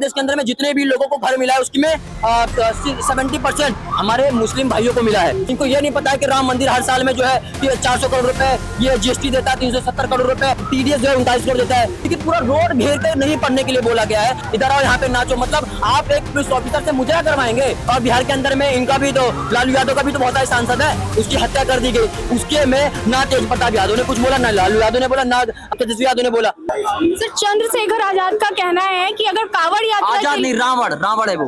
प्रदेश के अंदर में जितने भी लोगों को घर मिला है उसमें 70% हमारे मुस्लिम भाइयों को मिला है। इनको ये नहीं पता है कि राम मंदिर हर साल में जो है 400 करोड़ रुपए ये जीएसटी देता है, 370 करोड़ रुपए टीडीएस जो है 39 करोड़ देता है, लेकिन पूरा रोड घेर कर नहीं पढ़ने के लिए बोला गया है। इधर आओ यहाँ पे नाचो, मतलब आप एक पुलिस ऑफिसर से मुजरा करवाएंगे। और बिहार के अंदर में इनका भी तो लालू यादव का भी तो बहुत सारे सांसद है, उसकी हत्या कर दी गई। उसके में ना तेज प्रताप यादव ने कुछ बोला, ना लालू यादव ने बोला, ना तेजस्वी यादव ने बोला। सर चंद्रशेखर आजाद का कहना है कि अगर कांवड़ यात्रा आजाद नहीं, रावण है वो।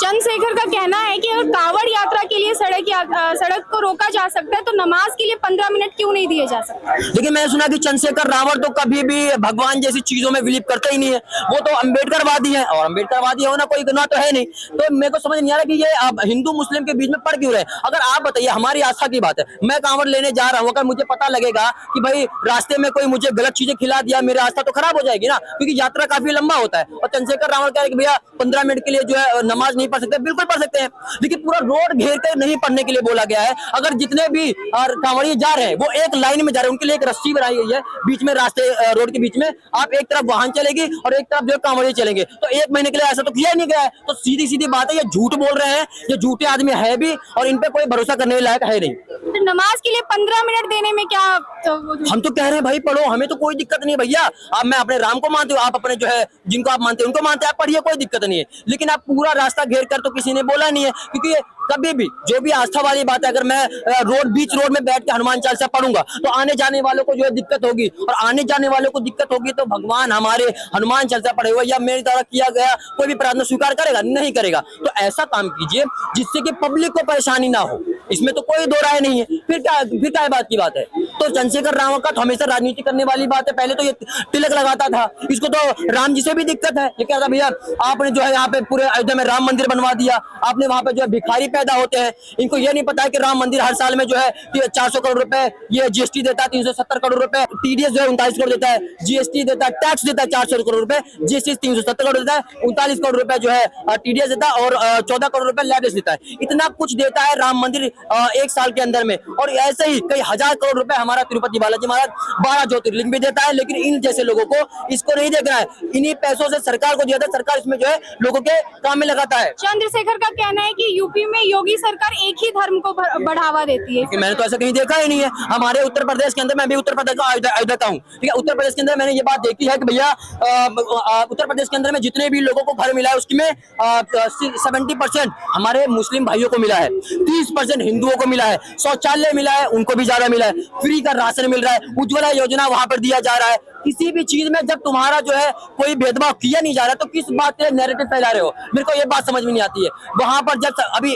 चंद्रशेखर का कहना है कि अगर कांवड़ यात्रा के लिए सड़क को रोका जा सकता है तो नमाज के लिए 15 मिनट क्यों नहीं दिए जा सकते? लेकिन मैंने सुना कि चंद्रशेखर रावण तो कभी भी भगवान जैसी चीजों में बिलीव करते ही नहीं है, वो तो अम्बेडकरवादी है, और अम्बेडकरवादी होना कोई गुनाह तो है नहीं। तो मेरे को समझ नहीं आ रहा कि ये अब हिंदू मुस्लिम के बीच में पड़ क्यों रहे। अगर आप बताइए, हमारी आस्था की बात है, मैं कांवड़ लेने जा रहा हूँ, अगर मुझे पता लगेगा कि भाई रास्ते में कोई मुझे गलत चीजें खिला दिया, मेरी आस्था तो खराब हो जाएगी ना, क्योंकि यात्रा काफी लंबा होता है। और चंद्रशेखर रावण कह रहे कि भैया 15 मिनट के लिए जो है नमाज नहीं पढ़ सकते, बिल्कुल पढ़ सकते हैं, लेकिन पूरा रोड घेर कर नहीं पढ़ने के लिए बोला गया है। अगर जितने भी कांवड़िए जा रहे हैं वो एक लाइन में जा रहे हैं, उनके लिए एक रस्सी बनाई गई है बीच में, रास्ते रोड के बीच में, आप एक तरफ वाहन चलेगी और एक तरफ जो कांवड़िए चलेंगे। तो 1 महीने के लिए ऐसा तो किया नहीं गया है। तो सीधी सीधी बात है, ये झूठ बोल रहे हैं, ये झूठे आदमी है भी, और इन पे कोई भरोसा करने लायक है नहीं। तो नमाज के लिए 15 मिनट देने में क्या हम तो कह रहे हैं भाई पढ़ो, हमें तो कोई दिक्कत नहीं भैया। अब मैं अपने राम को मानते हो, आप अपने जो है जिनको आप मानते हो उनको मानते हैं, आप पढ़िए, कोई दिक्कत नहीं है। लेकिन आप पूरा रास्ता घेर कर तो किसी ने बोला नहीं है, क्योंकि कभी भी जो भी आस्था वाली बात है, अगर मैं बीच रोड में बैठ के हनुमान चालीसा पढ़ूंगा तो आने जाने वालों को जो है दिक्कत होगी, और आने जाने वालों को दिक्कत होगी तो भगवान हमारे हनुमान चालीसा पढ़े हुए या मेरे द्वारा किया गया कोई भी प्रार्थना स्वीकार करेगा? नहीं करेगा। तो ऐसा काम कीजिए जिससे कि पब्लिक को परेशानी ना हो, इसमें तो कोई दो राय नहीं है। फिर क्या बात की बात है? तो चंद्रशेखर रावण का तो हमेशा राजनीति करने वाली बात है। पहले तो ये तिलक लगाता था, इसको तो राम जी से भी दिक्कत है। ये क्या था भैया, आपने जो है यहाँ पे पूरे अयोध्या में राम मंदिर बनवा दिया, आपने वहां पे जो है भिखारी पैदा होते हैं। इनको ये नहीं पता है कि राम मंदिर हर साल में जो है 400 करोड़ रुपए ये जीएसटी देता है, 370 करोड़ रुपए टीडीएस जो है 39 करोड़ देता है, जीएसटी देता है, टैक्स देता है 400 करोड़ रुपए, जीएसटी 370 करोड़ देता है, 39 करोड़ रुपए जो है टीडीएस देता है, और 14 करोड़ रुपए लैब्स देता है। इतना कुछ देता है राम मंदिर 1 साल के अंदर में। और ऐसे ही कई हजार करोड़ रुपए हमारा तिरुपति बालाजी महाराज 12 ज्योतिर्लिंग भी देता है। लेकिन इन जैसे लोगों को इसको नहीं देखना है, इन्हीं पैसों से सरकार को दिया था, सरकार इसमें जो है लोगों के काम में लगाता है। चंद्रशेखर का कहना है कि यूपी में योगी सरकार एक ही धर्म को बढ़ावा देती है। मैंने तो ऐसा कहीं देखा ही नहीं है। हमारे उत्तर प्रदेश के अंदर, मैं भी उत्तर प्रदेश का अयोध्या का हूँ, ठीक है, उत्तर प्रदेश के अंदर मैंने ये बात देखी है कि भैया उत्तर प्रदेश के अंदर में जितने भी लोगों को घर मिला है उसमें 70% हमारे मुस्लिम भाइयों को मिला है, 30% हिंदुओं को मिला है, शौचालय मिला है उनको भी ज्यादा मिला है, फ्री का राशन मिल रहा है, उज्ज्वला योजना वहां पर दिया जा रहा है। किसी भी चीज में जब तुम्हारा जो है कोई भेदभाव किया नहीं जा रहा तो किस बात पे नैरेटिव फैला रहे हो? मेरे को ये बात समझ में नहीं आती है। वहां पर जब अभी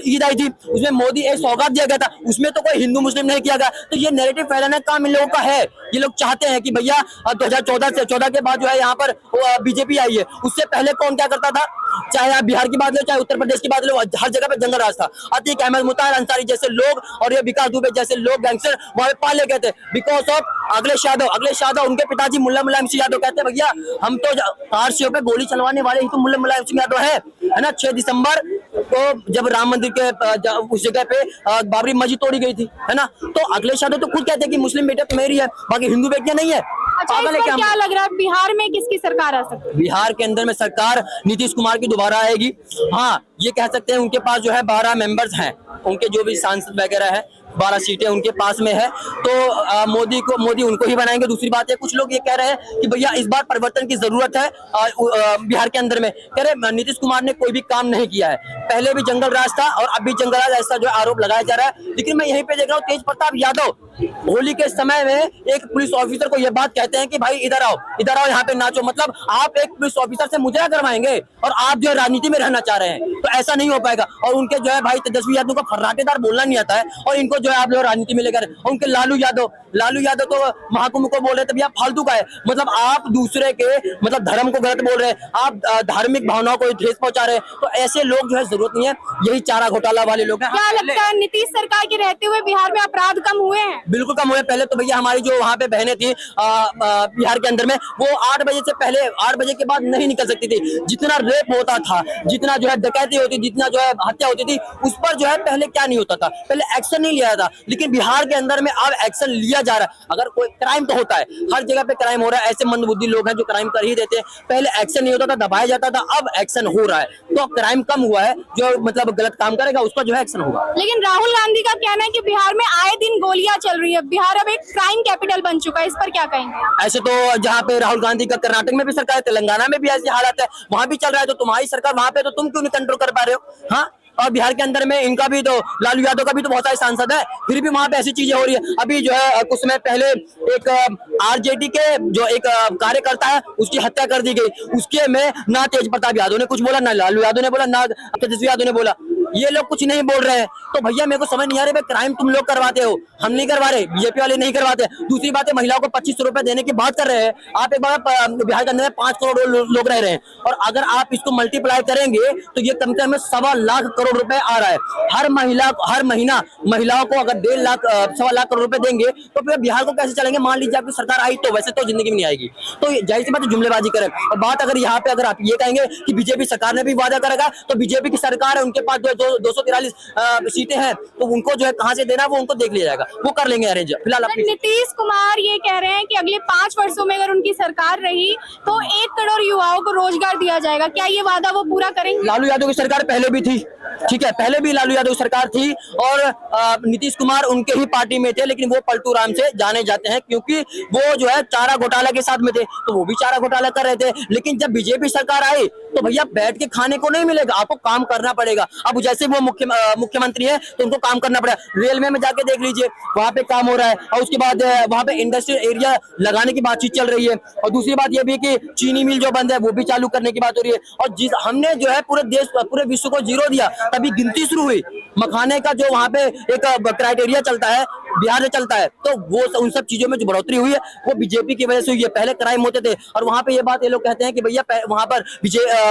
ईद आई थी, उसमें मोदी एक सौगात दिया गया था, उसमें तो कोई हिंदू मुस्लिम नहीं किया गया। तो ये नैरेटिव फैलाना काम इन लोगों का है। ये लोग चाहते हैं कि भैया 2014 के बाद जो है यहाँ पर बीजेपी आई है, उससे पहले कौन क्या करता था? चाहे आप बिहार की बात लो, चाहे उत्तर प्रदेश की बात लो, हर जगह पे जंगल राज था। अतीक अहमद, मुताहिर अंसारी जैसे लोग और ये विकास दुबे जैसे लोग गैंगस्टर वहां पे पाले गए थे बिकॉज ऑफ अखिलेश यादव। उनके पिताजी मुल्ला मुलायम सिंह यादव कहते हैं भैया हम तो कार पे गोली चलवाने वाले ही तो मुल्ला मुलायम सिंह यादव है ना। 6 दिसंबर को जब राम मंदिर के उस जगह पे बाबरी मस्जिद तोड़ी गई थी, है ना, तो अखिलेश यादव तो खुद कहते हैं कि मुस्लिम बेटे तो मेरी है, बाकी हिंदू बेटियां नहीं है। अच्छा, क्या लग रहा है बिहार में किसकी सरकार आ सकती है? बिहार के अंदर में सरकार नीतीश कुमार की दोबारा आएगी। हाँ, ये कह सकते हैं उनके पास जो है 12 मेंबर्स हैं, उनके जो भी सांसद वगैरह है 12 सीटें उनके पास में है, तो मोदी उनको ही बनाएंगे। दूसरी बात है, कुछ लोग ये कह रहे हैं कि भैया इस बार परिवर्तन की जरूरत है बिहार के अंदर में। कह रहे नीतीश कुमार ने कोई भी काम नहीं किया है, पहले भी जंगल राज था और अब भी जंगल राज, ऐसा जो आरोप लगाया जा रहा है। लेकिन मैं यहीं पे देख रहा हूँ तेज प्रताप यादव होली के समय में एक पुलिस ऑफिसर को यह बात कहते हैं कि भाई इधर आओ यहाँ पे नाचो, मतलब आप एक पुलिस ऑफिसर से मुजरा करवाएंगे और आप जो है राजनीति में रहना चाह रहे हैं, तो ऐसा नहीं हो पाएगा। और उनके जो है भाई तेजस्वी यादव को फर्राटेदार बोलना नहीं आता है, और इनको जो है आप लोग राजनीति में लेकर, उनके लालू यादव तो महाकुंभ को बोल रहे थे भैया फालतू का है, मतलब आप दूसरे के मतलब धर्म को गलत बोल रहे हैं, आप धार्मिक भावनाओं को ठेस पहुंचा रहे हैं। तो ऐसे लोग जो है जरूरत नहीं है, यही चारा घोटाला वाले लोग हैं। क्या लगता है नीतीश सरकार के रहते हुए बिहार में अपराध कम हुए हैं? बिल्कुल कम हुए। पहले तो भैया हमारी जो वहाँ पे बहनें थी बिहार के अंदर में, वो 8 बजे से पहले 8 बजे के बाद नहीं निकल सकती थी। जितना रेप होता था, जितना जो है डकैती होती, जितना जो है हत्या होती थी, उस पर जो है पहले क्या नहीं होता था, पहले एक्शन नहीं लिया था। लेकिन बिहार के अंदर में अब एक्शन लिया जा रहा है। अगर कोई क्राइम तो होता है, हर जगह पे क्राइम हो रहा है, ऐसे मंदबुद्धि लोग हैं जो क्राइम कर ही देते हैं। पहले एक्शन नहीं होता था, दबाया जाता था, अब एक्शन हो रहा है, तो क्राइम कम हुआ है। जो मतलब गलत काम करेगा उस पर जो है एक्शन होगा। लेकिन राहुल गांधी का कहना है कि बिहार में आए दिन गोलियां चल रही है, बिहार अब एक क्राइम कैपिटल बन चुका है, इस पर क्या कहेंगे? ऐसे तो जहाँ पे राहुल गांधी का कर्नाटक में भी सरकार है, तेलंगाना में भी ऐसी हालत है, वहां भी चल रहा है, तो तुम्हारी सरकार वहां पे, तो तुम क्यों नहीं कंट्रोल कर पा रहे हो? हाँ, और बिहार के अंदर में इनका भी तो, लालू यादव का भी तो बहुत सारे सांसद है, फिर भी वहां पे ऐसी चीजें हो रही है। अभी जो है कुछ समय पहले एक आरजेडी के जो एक कार्यकर्ता है, उसकी हत्या कर दी गई। उसके में ना तेज प्रताप यादव ने कुछ बोला, ना लालू यादव ने बोला, ना तेजस्वी यादव ने बोला। ये लोग कुछ नहीं बोल रहे हैं। तो भैया मेरे को समझ नहीं आ रहा है, क्राइम तुम लोग करवाते हो, हम नहीं करवा रहे, बीजेपी वाले नहीं करवाते। दूसरी बात है, महिलाओं को 2500 रुपए देने की बात कर रहे हैं आप। एक बार बिहार के अंदर में 5 करोड़ लोग रह रहे हैं, और अगर आप इसको मल्टीप्लाई करेंगे तो ये कम से कम 1.25 लाख करोड़ रुपए आ रहा है हर महीना। महिलाओं को अगर 1.5 लाख 1.25 लाख करोड़ रुपए देंगे तो फिर बिहार को कैसे चलेंगे? मान लीजिए आपकी सरकार आई तो वैसे तो जिंदगी में नहीं आएगी, तो जाहिर सी बात है जुमलेबाजी करें। और बात अगर यहाँ पे अगर आप ये कहेंगे कि बीजेपी सरकार ने भी वादा करेगा, तो बीजेपी की सरकार है, उनके पास 243 सीटें हैं, तो उनको जो है कहां से देना वो उनको देख लिया जाएगा, वो कर लेंगे अरेंज। फिलहाल नीतीश कुमार ये कह रहे हैं कि अगले 5 वर्षों में अगर उनकी सरकार रही तो 1 करोड़ युवाओं को रोजगार दिया जाएगा। क्या ये वादा वो पूरा करेंगे? लालू यादव की सरकार पहले भी थी, ठीक है, पहले भी लालू यादव सरकार थी, और नीतीश कुमार उनके ही पार्टी में थे, लेकिन वो पलटू राम से जाने जाते हैं, क्योंकि वो जो है चारा घोटाला के साथ में थे, तो वो भी चारा घोटाला कर रहे थे। लेकिन जब बीजेपी सरकार आई तो भैया बैठ के खाने को नहीं मिलेगा, आपको काम करना पड़ेगा। अब जैसे वो मुख्यमंत्री है तो उनको काम करना पड़ेगा। रेलवे में जाके देख लीजिए, वहां पे काम हो रहा है, और उसके बाद वहां पे इंडस्ट्रियल एरिया लगाने की बातचीत चल रही है। और दूसरी बात यह भी है कि चीनी मिल जो बंद है वो भी चालू करने की बात हो रही है। और जिस हमने जो है पूरे विश्व को 0 दिया, तभी गिनती शुरू हुई। मखाने का जो वहां पे एक क्राइटेरिया चलता है, बिहार में चलता है, तो वो उन सब चीजों में जो बढ़ोतरी हुई है वो बीजेपी की वजह से हुई है। पहले क्राइम होते थे, और वहां पे ये बात ये लोग कहते हैं कि भैया वहां पर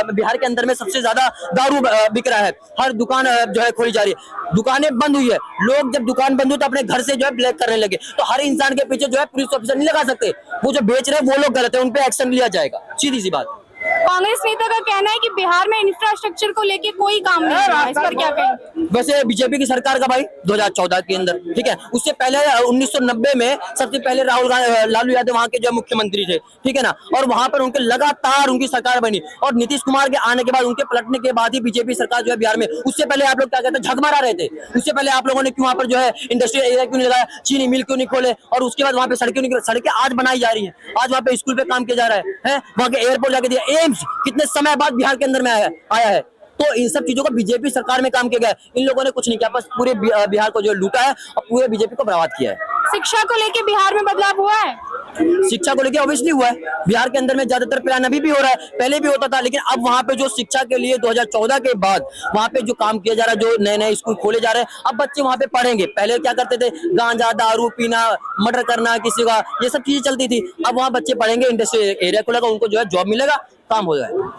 बिहार के अंदर में सबसे ज्यादा दारू बिक रहा है, हर दुकान जो है खोली जा रही है, दुकानें बंद हुई है। लोग जब दुकान बंद हुई तो अपने घर से जो है ब्लैक करने लगे, तो हर इंसान के पीछे जो है पुलिस ऑफिसर नहीं लगा सकते। वो जो बेच रहे हैं वो लोग गलत है, उन पे एक्शन लिया जाएगा, सीधी सी बात। कांग्रेस नेता का कहना है कि बिहार में इंफ्रास्ट्रक्चर को लेके कोई काम नहीं हो रहा है, इस पर क्या कहेंगे? वैसे बीजेपी की सरकार का भाई 2014 के अंदर, ठीक है, उससे पहले 1990 में सबसे पहले लालू यादव वहां के जो मुख्यमंत्री थे, ठीक है ना, और वहां पर उनके लगातार उनकी सरकार बनी, और नीतीश कुमार के आने के बाद, उनके पलटने के बाद ही बीजेपी सरकार जो है बिहार में। उससे पहले आप लोग क्या कहते हैं, झक मारा रहे थे। उससे पहले आप लोगों ने क्यों वहां पर जो है इंडस्ट्रियल एरिया क्यों नहीं लगाया, चीनी मिल क्यों नहीं खोले, और उसके बाद वहां पे सड़कें आज बनाई जा रही है, आज वहां पे स्कूल पे काम किया जा रहा है, वहां के एयरपोर्ट जाके दिया, एम्स कितने समय बाद बिहार के अंदर में आया है। तो इन सब चीजों को बीजेपी सरकार में काम किया गया है। इन लोगों ने कुछ नहीं किया, बस पूरे बिहार को जो लूटा है और पूरे बीजेपी को बर्बाद किया है। शिक्षा को लेके बिहार में बदलाव हुआ है? शिक्षा को लेके ऑब्वियसली हुआ है। बिहार के अंदर में ज्यादातर प्लान अभी भी हो रहा है, पहले भी होता था, लेकिन अब वहां पे जो शिक्षा के लिए 2014 के बाद वहां पे जो काम किया जा रहा है, जो नए स्कूल खोले जा रहे हैं, अब बच्चे वहां पे पढ़ेंगे। पहले क्या करते थे, गांजा दारू पीना, मर्डर करना किसी का, ये सब चीजें चलती थी। अब वहां बच्चे पढ़ेंगे, इंडस्ट्रियल एरिया खुलेगा, उनको जो है जॉब मिलेगा, काम हो जाएगा।